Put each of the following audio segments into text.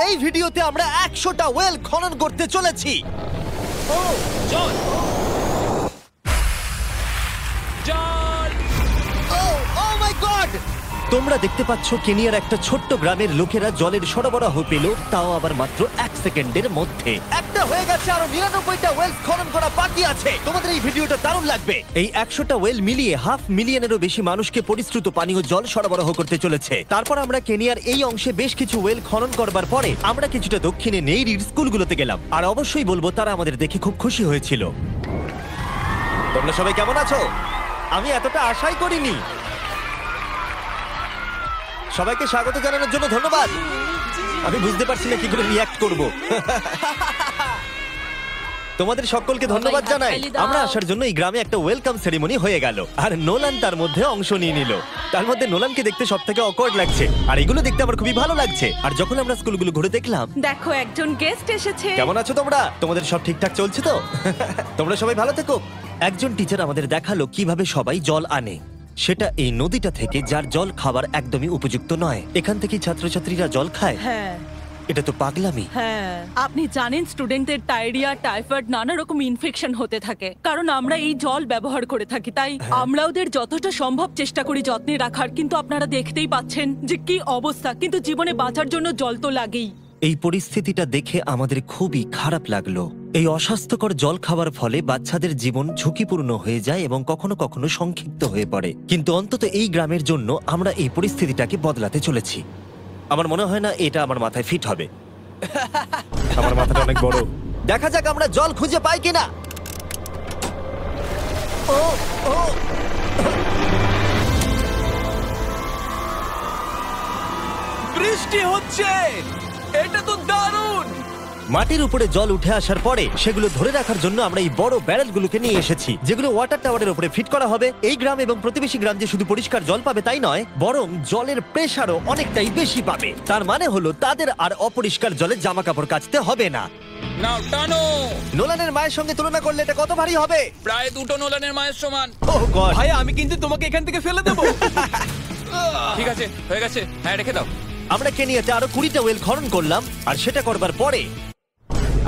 এই ভিডিওতে আমরা 100টা ওয়েল খনন করতে চলেছি। ও জল জল ও মাই গড! তোমরা দেখতে পাচ্ছ কেনিয়ার একটা ছোট্ট গ্রামের লোকেরা জলের সরবরাহ পেল, তাও আবার মাত্র 1 সেকেন্ডের মধ্যে। একটা হয়ে গেছে, আরো 99টা ওয়েল খনন করা বাকি আছে। তোমাদের এই ভিডিওটা দারুণ লাগবে। এই 100টা ওয়েল মিলিয়ে 500,000-এরও বেশি মানুষকে পরিশ্রুত পানীয় জল সরবরাহ করতে চলেছে। তারপর আমরা কেনিয়ার এই অংশে বেশ কিছু ওয়েল খনন করবার পরে আমরা কিছুটা দক্ষিণে নেইরির স্কুলগুলোতে গেলাম, আর অবশ্যই বলবো তারা আমাদের দেখে খুব খুশি হয়েছিল। তোমরা সবাই কেমন আছো? আমি এতটা আশাই করিনি। সবাইকে স্বাগত জানানোর জন্য ধন্যবাদ। আমি বুঝতে পারছি না কি করে রিঅ্যাক্ট করব। তোমাদের সকলকে ধন্যবাদ জানাই। আমরা আসার জন্য এই গ্রামে একটা ওয়েলকাম সেরিমনি হয়ে গেল, আর নোলান তার মধ্যে অংশ নিয়ে নিল। তার মধ্যে নোলানকে দেখতে সবথেকে অকওয়ার্ড লাগছে, আর এগুলো দেখতে আমার খুবই ভালো লাগছে। আর যখন আমরা স্কুলগুলো ঘুরে দেখলাম, দেখো একজন গেস্ট এসেছে। কেমন আছো তোমরা? তোমাদের সব ঠিকঠাক চলছে তো? তোমরা সবাই ভালো থেকো। একজন টিচার আমাদের দেখালো কিভাবে সবাই জল আনে। সেটা এই নদীটা থেকে, যার জল খাবার একদমই উপযুক্ত নয়। এখান থেকে ছাত্রছাত্রীরা জল খায়। হ্যাঁ এটা তো পাগলামি। হ্যাঁ, আপনি জানেন স্টুডেন্টদের ডায়রিয়া, টাইফয়েড, নানা রকম ইনফেকশন হতে থাকে, কারণ আমরা এই জল ব্যবহার করে থাকি। তাই আমরা ওদের যতটা সম্ভব চেষ্টা করি যত্নে রাখার, কিন্তু আপনারা দেখতেই পাচ্ছেন যে কি অবস্থা। কিন্তু জীবনে বাঁচার জন্য জল তো লাগেই। এই পরিস্থিতিটা দেখে আমাদের খুবই খারাপ লাগলো। এই অস্বাস্থ্যকর জল খাওয়ার ফলে বাচ্চাদের জীবন ঝুঁকিপূর্ণ হয়ে যায় এবং কখনো কখনো সংক্ষিপ্ত হয়ে পড়ে। কিন্তু অন্তত এই গ্রামের জন্য আমরা এই পরিস্থিতিটাকে বদলাতে চলেছি। আমার মনে হয় না এটা আমার মাথায় ফিট হবে। আমার মাথাটা অনেক বড়। দেখা যাক আমরা জল খুঁজে পাই কিনা। ও ও বৃষ্টি হচ্ছে, এটা তো দারুণ। মাটির উপরে জল উঠে আসার পরে সেগুলো ধরে রাখার জন্য আমরা এই বড় ব্যারেলগুলোকে নিয়ে এসেছি, যেগুলো ওয়াটার টাওয়ারের উপরে ফিট করা হবে। এই গ্রাম এবং প্রতিবেশী গ্রাম যে শুধু পরিষ্কার জল পাবে তাই নয়, বরং জলের প্রেসারও অনেকটাই বেশি পাবে। তার মানে হলো তাদের আর অপরিষ্কার জলে জামা কাপড় কাচতে হবে না। নাও টানো। নোলানের মায়ের সঙ্গে তুলনা করলে এটা কত ভারী হবে? প্রায় 2 নোলানের মায়ের সমান। ওহ গড! ভাই আমি কিন্তু তোমাকে এখান থেকে ফেলে দেবো। ঠিক আছে, হয়ে গেছে। হ্যাঁ, রেখে দাও। আমরা কেনিয়াতে আরো 20টা ওয়েল খনন করলাম, আর সেটা করবার পরে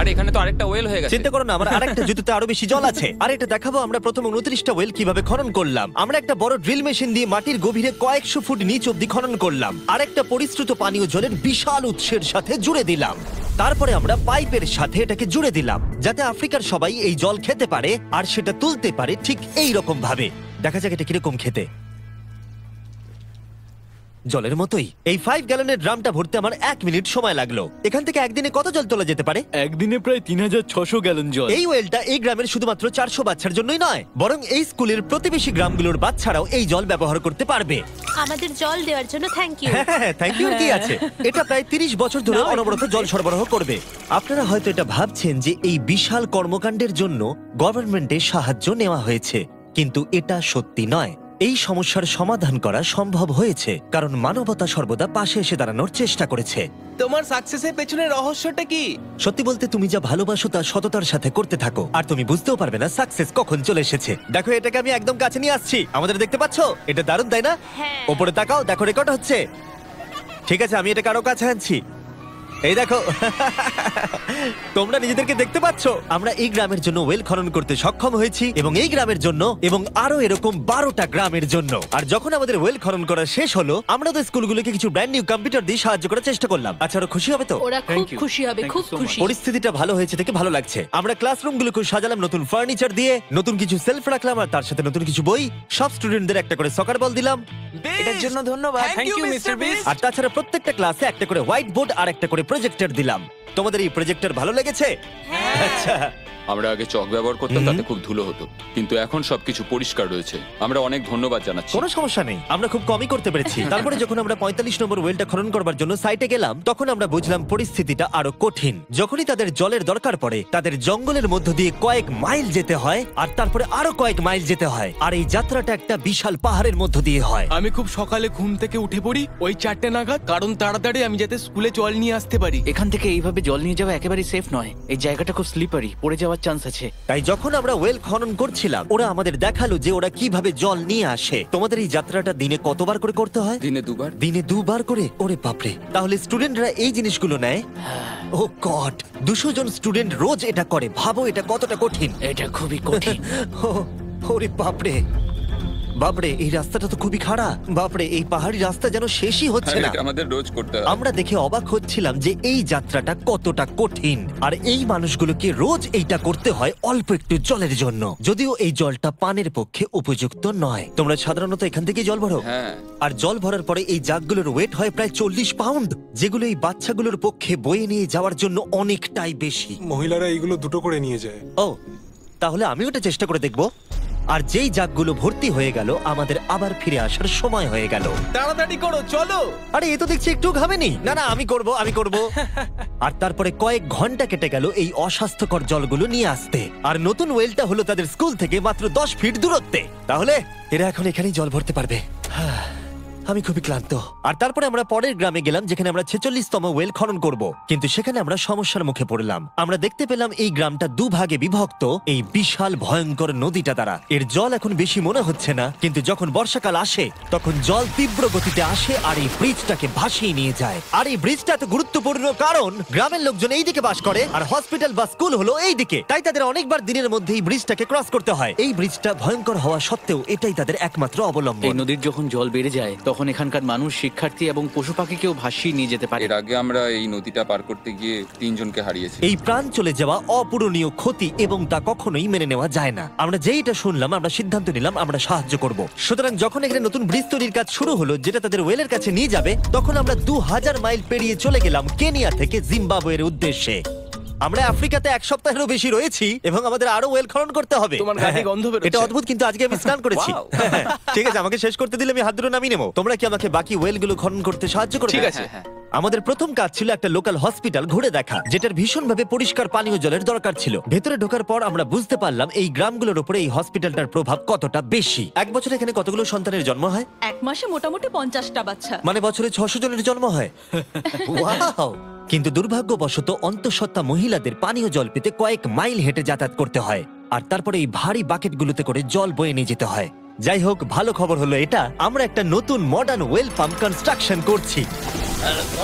আরে এখানে তো আরেকটা ওয়েল হয়ে গেছে। চিন্তা করো না, আমার আরেকটা জুতোতে আরো বেশি জল আছে। আর এটা দেখাবো আমরা প্রথম 29টা ওয়েল কিভাবে খনন করলাম। আমরা একটা বড় ড্রিল মেশিন দিয়ে মাটির গভীরে কয়েকশো ফুট নিচ অব্দি খনন করলাম, আর একটা পরিশ্রুত পানীয় জলের বিশাল উৎসের সাথে জুড়ে দিলাম। তারপরে আমরা পাইপের সাথে এটাকে জুড়ে দিলাম, যাতে আফ্রিকার সবাই এই জল খেতে পারে আর সেটা তুলতে পারে ঠিক এই রকম ভাবে। দেখা যাক এটা কিরকম খেতে। জলের মতোই। এই 5 গ্যালনের ড্রামটা ভরতে আমার 1 মিনিট সময় লাগলো। এখান থেকে একদিনে কত জল তোলা যেতে পারে? একদিনে প্রায় 3600 গ্যালন জল। এই ওয়েলটা এই গ্রামের শুধুমাত্র 400 বাচ্চার জন্যই নয়, বরং এই স্কুলের প্রতিবেশী গ্রামগুলোর বাচ্চারাও এই জল ব্যবহার করতে পারবে। আমাদের জল দেওয়ার জন্য থ্যাংক ইউ। হ্যাঁ, থ্যাংক ইউ কি আছে। এটা প্রায় 30 বছর ধরে অনবরত জল সরবরাহ করবে। আপনারা হয়তো এটা ভাবছেন যে এই বিশাল কর্মকাণ্ডের জন্য গভর্নমেন্টের সাহায্য নেওয়া হয়েছে, কিন্তু এটা সত্যি নয়। এই সমস্যার সমাধান করা সম্ভব হয়েছে কারণ মানবতা সর্বদা পাশে এসে দাঁড়ানোর চেষ্টা করেছে। তোমার সাকসেসের পেছনে রহস্যটা কি? সত্যি বলতে, তুমি যা ভালোবাসো তা সততার সাথে করতে থাকো, আর তুমি বুঝতেও পারবে না সাকসেস কখন চলে এসেছে। দেখো, এটাকে আমি একদম কাছে নিয়ে আসছি। আমাদের দেখতে পাচ্ছো? এটা দারুণ, তাই না? হ্যাঁ। ওপরে তাকাও, দেখো রেকর্ড হচ্ছে। ঠিক আছে, আমি এটাকে আরো কাছে আনছি। এই দেখো, তোমরা নিজেদেরকে দেখতে পাচ্ছ। আমরা এই গ্রামের জন্য ওয়েল খনন করতে সক্ষম হয়েছি, এবং এই গ্রামের জন্য, এবং আরো এরকম 12টা গ্রামের জন্য। আর যখন আমাদের ওয়েল খনন করা শেষ হলো, আমরা তো স্কুলগুলোকে কিছু ব্র্যান্ড নিউ কম্পিউটার দিয়ে সাহায্য করার চেষ্টা করলাম। আচ্ছা, ওরা খুশি হবে তো? ওরা খুব Thank you. খুশি হবে, Thank খুব you so খুশি। পরিস্থিতিটা ভালো হয়েছে থেকে ভালো লাগছে। আমরা ক্লাসরুমগুলোকে সাজালাম নতুন ফার্নিচার দিয়ে, নতুন কিছু সেলফ রাখলাম, আর তার সাথে নতুন কিছু বই। সব স্টুডেন্টদের একটা করে সকার বল দিলাম। এটার জন্য ধন্যবাদ। Thank you, Mr. Beast. আর তাছাড়া প্রত্যেকটা ক্লাসে একটা করে হোয়াইট বোর্ড আর একটা করে প্রজেক্টর দিলাম। তোমাদের এই প্রজেক্টর ভালো লেগেছে? আচ্ছা, আমরা আগে চক ব্যবহার করতাম, তাতে খুব ধুলো হতো, কিন্তু এখন সবকিছু পরিষ্কার রয়েছে। আমরা অনেক ধন্যবাদ জানাচ্ছি। কোনো সমস্যা নেই, আমরা খুব কমই করতে পেরেছি। তারপরে যখন আমরা 45 নম্বর ওয়েলটা খনন করবার জন্য সাইটে গেলাম, তখন আমরা বুঝলাম পরিস্থিতিটা আরো কঠিন। যখনই তাদের জলের দরকার পড়ে, তাদের জঙ্গলের মধ্য দিয়ে কয়েক মাইল যেতে হয়, আর তারপরে আরো কয়েক মাইল যেতে হয়, আর এই যাত্রাটা একটা বিশাল পাহাড়ের মধ্য দিয়ে হয়। আমি খুব সকালে ঘুম থেকে উঠে পড়ি ওই 4টে নাগাদ, কারণ তাড়াতাড়ি আমি যাতে স্কুলে জল নিয়ে আসতে পারি। এখান থেকে এইভাবে জল নিয়ে যাওয়া একেবারে সেফ নয়। এই জায়গাটা খুব স্লিপারি, পড়ে যাওয়ার হওয়ার চান্স আছে। তাই যখন আমরা ওয়েল খনন করছিলাম ওরা আমাদের দেখালো যে ওরা কিভাবে জল নিয়ে আসে। তোমাদের এই যাত্রাটা দিনে কতবার করে করতে হয়? দিনে 2 বার। দিনে 2 বার করে? ওরে বাপরে, তাহলে স্টুডেন্টরা এই জিনিসগুলো নেয়? ও গড, 200 জন স্টুডেন্ট রোজ এটা করে। ভাবো এটা কতটা কঠিন। এটা খুবই কঠিন। ওরে বাপরে, বাপরে এই রাস্তাটা তো খুবই খাড়া। বাপরে, এই পাহাড়ি রাস্তা যেন শেষই হচ্ছে আর না। এটা আমাদের রোজ করতে হয়। আমরা দেখে অবাক হচ্ছিলাম যে এই যাত্রাটা কতটা কঠিন, আর এই মানুষগুলোকে রোজ এইটা করতে হয় অল্প একটু জলের জন্য। যদিও এই জলটা পানের পক্ষে উপযুক্ত নয়। তোমরা সাধারণত এখান থেকে জল ভরো, হ্যাঁ। আর জল ভরার পরে এই জাগগুলোর ওয়েট হয় প্রায় 40 পাউন্ড, যেগুলো এই বাচ্চাগুলোর পক্ষে বয়ে নিয়ে যাওয়ার জন্য অনেকটাই বেশি। মহিলারা এইগুলো দুটো করে নিয়ে যায়। ও, তাহলে আমি ওটা চেষ্টা করে দেখব। আর যেই জাগগুলো ভর্তি হয়ে গেল, আমাদের আবার ফিরে আসার সময় হয়ে গেল। তাড়াতাড়ি করো, চলো। আরে এ তো দেখছি একটু ঘামেনি। না না, আমি করব। আর তারপরে কয়েক ঘন্টা কেটে গেল এই অস্বাস্থ্যকর জলগুলো নিয়ে আসতে। আর নতুন ওয়েলটা হলো তাদের স্কুল থেকে মাত্র 10 ফিট দূরত্বে। তাহলে এরা এখন এখানেই জল ভরতে পারবে। আমি খুবই ক্লান্ত। আর তারপরে আমরা পরের গ্রামে গেলাম, যেখানে আমরা 46তম ওয়েল খনন করব। কিন্তু সেখানে আমরা সমস্যার মুখে পড়লাম। আমরা দেখতে পেলাম এই গ্রামটা 2 ভাগে বিভক্ত এই বিশাল ভয়ঙ্কর নদীটা দ্বারা। এর জল এখন বেশি মনে হচ্ছে না, কিন্তু যখন বর্ষাকাল আসে তখন জল তীব্র গতিতে আসে আর এই ব্রিজটাকে ভাসিয়ে নিয়ে যায়। আর এই ব্রিজটা এত গুরুত্বপূর্ণ কারণ গ্রামের লোকজন এই দিকে বাস করে আর হসপিটাল বা স্কুল হলো এই দিকে। তাই তাদের অনেকবার দিনের মধ্যে এই ব্রিজটাকে ক্রস করতে হয়। এই ব্রিজটা ভয়ঙ্কর হওয়া সত্ত্বেও এটাই তাদের একমাত্র এই অবলম্বন। নদীর যখন জল বেড়ে যায় তখন এখানকার মানুষ, শিক্ষার্থী এবং পশু পাখিকেও ভাসিয়ে নিয়ে যেতে পারে। এর আগে আমরা এই নদীটা পার করতে গিয়ে 3 জনকে হারিয়েছি। এই প্রাণ চলে যাওয়া অপূরণীয় ক্ষতি, এবং তা কখনোই মেনে নেওয়া যায় না। আমরা যেইটা শুনলাম আমরা সিদ্ধান্ত নিলাম আমরা সাহায্য করব। সুতরাং যখন এখানে নতুন ব্রিজ তৈরির কাজ শুরু হলো, যেটা তাদের ওয়েলের কাছে নিয়ে যাবে, তখন আমরা 2000 মাইল পেরিয়ে চলে গেলাম কেনিয়া থেকে জিম্বাবুয়ের উদ্দেশ্যে। আমরা আফ্রিকাতে 1 সপ্তাহেরও বেশি রয়েছি এবং আমাদের আরো ওয়েল খনন করতে হবে। তোমার গায়ে গন্ধ বেরোচ্ছে। এটা অদ্ভুত, কিন্তু আজকে আমি স্নান করেছি। Wow! ঠিক আছে, আমাকে শেষ করতে দিলে আমি হাত দুটো নামিয়ে নেবো। তোমরা কি আমাকে বাকি ওয়েলগুলো খনন করতে সাহায্য করবে? ঠিক আছে। হ্যাঁ। আমাদের প্রথম কাজ ছিল একটা লোকাল হসপিটাল ঘুরে দেখা, যেটার ভীষণভাবে পরিষ্কার পানীয় জলের দরকার ছিল। ভেতরে ঢোকার পর আমরা বুঝতে পারলাম এই গ্রামগুলোর উপরে এই হসপিটালটার প্রভাব কতটা বেশি। এক বছরে এখানে কতগুলো সন্তানের জন্ম হয়? এক মাসে মোটামুটি 50টা বাচ্চা। মানে বছরে 600 জনের জন্ম হয়। ওয়াও! কিন্তু দুর্ভাগ্যবশত অন্তঃসত্ত্বা মহিলাদের পানীয় জল পেতে কয়েক মাইল হেঁটে যাতায়াত করতে হয়, আর তারপরে এই ভারী বাকেটগুলোতে করে জল বয়ে নিয়ে যেতে হয়। যাই হোক, ভালো খবর হলো এটা, আমরা একটা নতুন মডার্ন ওয়েল পাম্প কনস্ট্রাকশন করছি।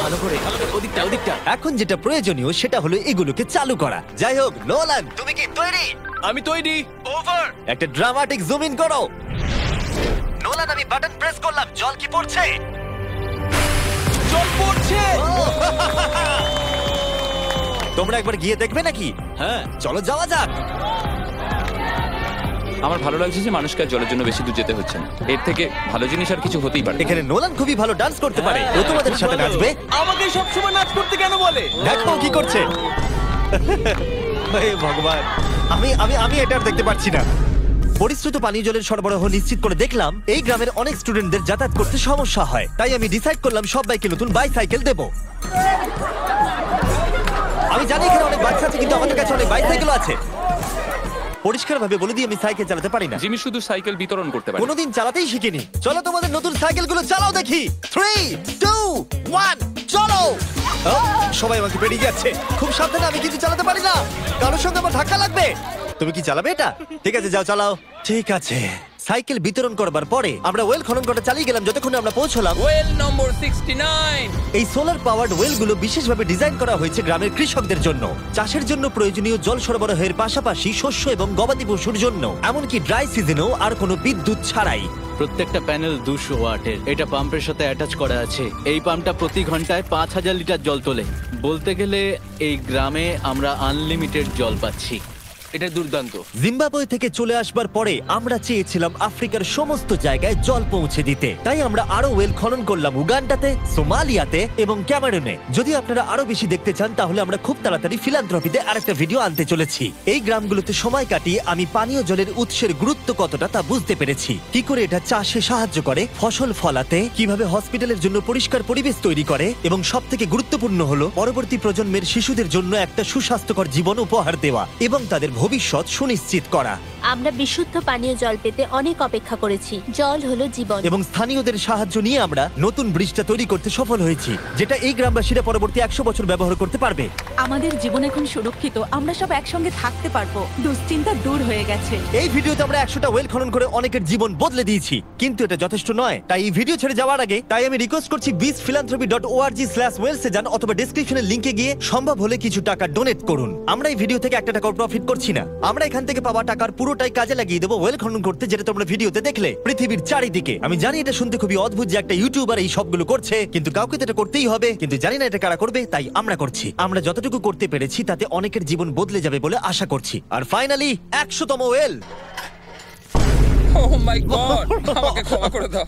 ভালো করে, ওদিকটা। এখন যেটা প্রয়োজনীয় সেটা হলো এগুলোকে চালু করা। যাই হোক, নোলান, তুমি কি তৈরি? আমি তৈরি। ওভার! একটা ড্রামাটিক জুম ইন করো। নোলান, আমি বাটন প্রেস করলাম, জল কি পড়ছে? জল পড়ছে। তোমরা একবার গিয়ে দেখবে নাকি? হ্যাঁ, চলো যাওয়া যাক। আমার ভালো লাগছে যে মানুষকে আর জলের জন্য বেশি দূর যেতে হচ্ছে না। এর থেকে ভালো জিনিস আর কিছু হতেই পারে না। এখানে নোলান খুবই ভালো ডান্স করতে পারে। ও তোমাদের সাথে নাচবে। আমাকে সব সময় নাচ করতে কেন বলে? দেখো কি করছে। হে ভগবান, আমি আমি আমি এটা আর দেখতে পাচ্ছি না। পরিশ্রুত পানীয় জলের সরবরাহ নিশ্চিত করে দেখলাম এই গ্রামের অনেক স্টুডেন্টদের যাতায়াত করতে সমস্যা হয়। তাই আমি ডিসাইড করলাম সবাইকে নতুন বাইসাইকেল দেব। আমি জানি এখানে অনেক বাচ্চা আছে, কিন্তু আমাদের কাছে অনেক বাইসাইকেল আছে। পরিষ্কারভাবে বলে দিই আমি সাইকেল চালাতে পারি না। জিমি শুধু সাইকেল বিতরণ করতে পারে। কোনোদিন চালাতেই শিখিনি। চলো তোমাদের নতুন সাইকেলগুলো চালাও দেখি। 3, 2, 1, চলো। ও, সবাই আমাকে বেরিয়ে যাচ্ছে। খুব সাবধানে, আমি কিছু চালাতে পারি না। কারোর সঙ্গে আমার ধাক্কা লাগবে। তুমি কি চালাবে এটা? ঠিক আছে, যাও চালাও। ঠিক আছে। সাইকেল বিতরণ করবার পরে আমরা ওয়েল খনন করা চালিয়ে গেলাম যতক্ষণ আমরা পৌঁছলাম ওয়েল নম্বর 69। এই সোলার পাওয়ার্ড ওয়েলগুলো বিশেষভাবে ডিজাইন করা হয়েছে গ্রামের কৃষকদের জন্য। চাষের জন্য প্রয়োজনীয় জল সরবরাহের পাশাপাশি শস্য এবং গবাদি পশুর জন্য, এমনকি ড্রাই সিজনেও আর কোনো বিদ্যুৎ ছাড়াই। প্রত্যেকটা প্যানেল 200 ওয়াটের। এটা পাম্পের সাথে অ্যাটাচ করা আছে। এই পাম্পটা প্রতি ঘন্টায় 5000 লিটার জল তোলে। বলতে গেলে এই গ্রামে আমরা আনলিমিটেড জল পাচ্ছি। এটা দুর্দান্ত। জিম্বাবুয়ে থেকে চলে আসবার পরে আমরা চেয়েছিলাম আফ্রিকার সমস্ত জায়গায় জল পৌঁছে দিতে। তাই আমরা আরো ওয়েল খনন করলাম উগান্ডাতে, সোমালিয়াতে এবং ক্যামেরুনে। যদি আপনারা আরো বেশি দেখতে চান তাহলে আমরা খুব তাড়াতাড়ি ফিলান্থ্রপিতে আরেকটা ভিডিও আনতে চলেছি। এই গ্রামগুলোতে সময় কাটিয়ে আমি পানীয় জলের উৎসের গুরুত্ব কতটা তা বুঝতে পেরেছি। কি করে এটা চাষে সাহায্য করে, ফসল ফলাতে, কিভাবে হসপিটালের জন্য পরিষ্কার পরিবেশ তৈরি করে, এবং সবথেকে গুরুত্বপূর্ণ হলো পরবর্তী প্রজন্মের শিশুদের জন্য একটা সুস্বাস্থ্যকর জীবন উপহার দেওয়া এবং তাদের ভবিষ্যৎ সুনিশ্চিত করা আমরা বিশুদ্ধ পানীয় জল পেতে অনেক অপেক্ষা করেছি। জল হলো জীবন। এবং স্থানীয়দের সাহায্য নিয়ে আমরা নতুন ব্রিজটা তৈরি করতে সফল হয়েছি, যেটা এই গ্রামবাসীরা পরবর্তী 100 বছর ব্যবহার করতে পারবে। আমাদের জীবন এখন সুরক্ষিত, আমরা সব একসঙ্গে থাকতে পারবো, দুশ্চিন্তা দূর হয়ে গেছে। এই ভিডিওতে আমরা 100টা ওয়েল খনন করে অনেকের জীবন বদলে দিয়েছি, কিন্তু এটা যথেষ্ট নয়। তাই এই ভিডিও ছেড়ে যাওয়ার আগে আমি রিকোয়েস্ট করছি beachphilanthropy.org/wales এ যান, অথবা ডেসক্রিপশনের লিংকে গিয়ে সম্ভব হলে কিছু টাকা ডোনেট করুন। আমরা এই ভিডিও থেকে 1 টাকাও প্রফিট করছি না, আমরা এখান থেকে পাওয়া টাকার পুরোটাই কাজে লাগিয়ে দেবো ওয়েল খনন করতে, যেটা তোমরা ভিডিওতে দেখলে পৃথিবীর চারিদিকে। আমি জানি এটা শুনতে খুবই অদ্ভুত যে একটা ইউটিউবার এই সবগুলো করছে, কিন্তু কাউকে তো এটা করতেই হবে। কিন্তু জানি না এটা কারা করবে, তাই আমরা করছি। আমরা যতটুকু করতে পেরেছি তাতে অনেকের জীবন বদলে যাবে বলে আশা করছি। আর ফাইনালি 100তম ওয়েল। ও মাই গড, আমাকে ক্ষমা করে দাও।